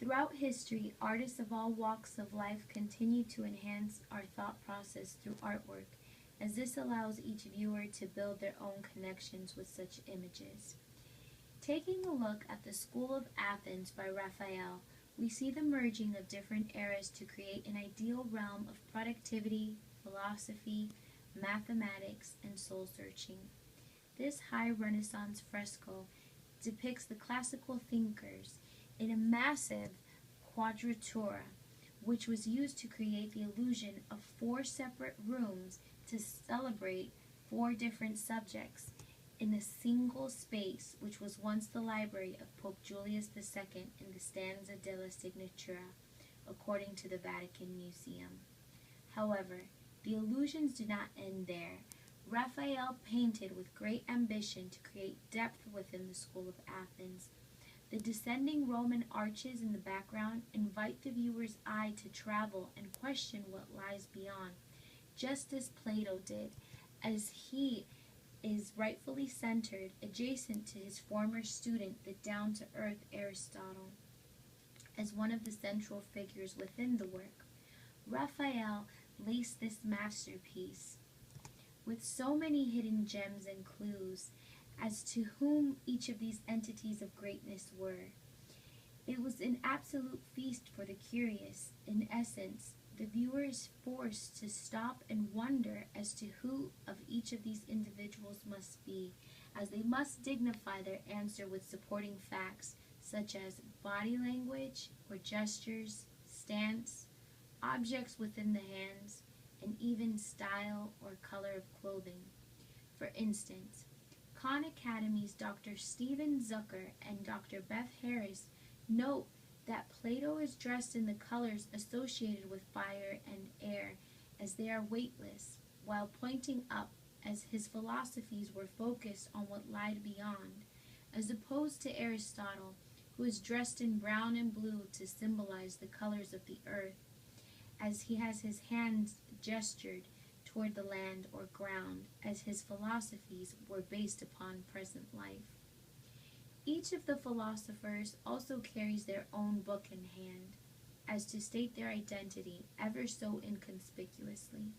Throughout history, artists of all walks of life continue to enhance our thought process through artwork, as this allows each viewer to build their own connections with such images. Taking a look at the School of Athens by Raphael, we see the merging of different eras to create an ideal realm of productivity, philosophy, mathematics, and soul searching. This high Renaissance fresco depicts the classical thinkers in a massive quadratura, which was used to create the illusion of four separate rooms to celebrate four different subjects in a single space, which was once the library of Pope Julius II in the Stanza della Signatura, according to the Vatican Museum. However, the illusions do not end there. Raphael painted with great ambition to create depth within the School of Athens. The descending Roman arches in the background invite the viewer's eye to travel and question what lies beyond, just as Plato did, as he is rightfully centered, adjacent to his former student, the down-to-earth Aristotle, as one of the central figures within the work. Raphael laced this masterpiece with so many hidden gems and clues as to whom each of these entities of greatness were. It was an absolute feast for the curious. In essence, the viewer is forced to stop and wonder as to who of each of these individuals must be, as they must dignify their answer with supporting facts such as body language or gestures, stance, objects within the hands, and even style or color of clothing. For instance, Khan Academy's Dr. Stephen Zucker and Dr. Beth Harris note that Plato is dressed in the colors associated with fire and air, as they are weightless, while pointing up, as his philosophies were focused on what lied beyond, as opposed to Aristotle, who is dressed in brown and blue to symbolize the colors of the earth, as he has his hands gestured toward the land or ground, as his philosophies were based upon present life. Each of the philosophers also carries their own book in hand, as to state their identity ever so inconspicuously.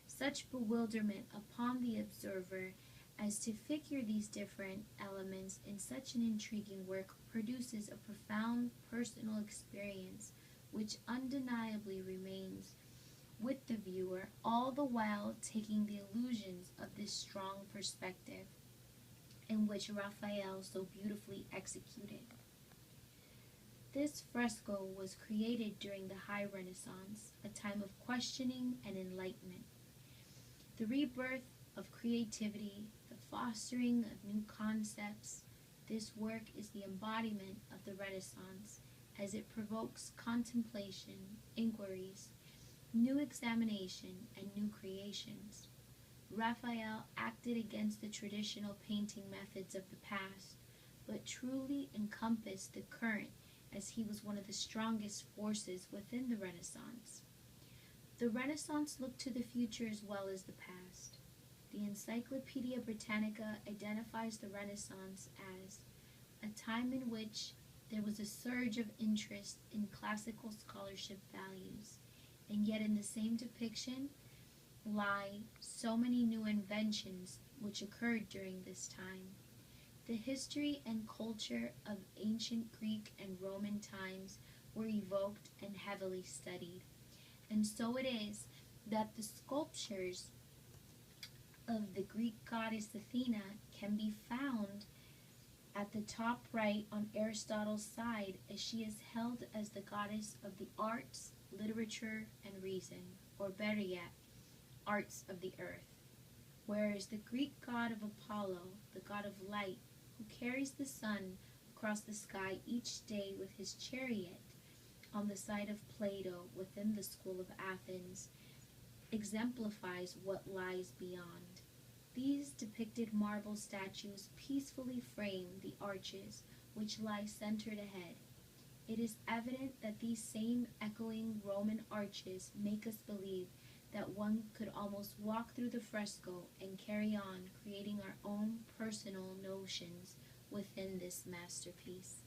Such bewilderment upon the observer as to figure these different elements in such an intriguing work produces a profound personal experience which undeniably remains with the viewer, all the while taking the illusions of this strong perspective in which Raphael so beautifully executed. This fresco was created during the High Renaissance, a time of questioning and enlightenment. The rebirth of creativity, the fostering of new concepts, this work is the embodiment of the Renaissance, as it provokes contemplation, inquiries, new examination, and new creations. Raphael acted against the traditional painting methods of the past, but truly encompassed the current, as he was one of the strongest forces within the Renaissance. The Renaissance looked to the future as well as the past. The Encyclopedia Britannica identifies the Renaissance as a time in which there was a surge of interest in classical scholarship values, and yet in the same depiction lie so many new inventions which occurred during this time. The history and culture of ancient Greek and Roman times were evoked and heavily studied. And so it is that the sculptures of the Greek goddess Athena can be found at the top right on Aristotle's side, as she is held as the goddess of the arts, literature, and reason, or better yet, arts of the earth. Whereas the Greek god of Apollo, the god of light, who carries the sun across the sky each day with his chariot, on the side of Plato within the School of Athens, exemplifies what lies beyond. These depicted marble statues peacefully frame the arches which lie centered ahead. It is evident that these same echoing Roman arches make us believe that one could almost walk through the fresco and carry on creating our own personal notions within this masterpiece.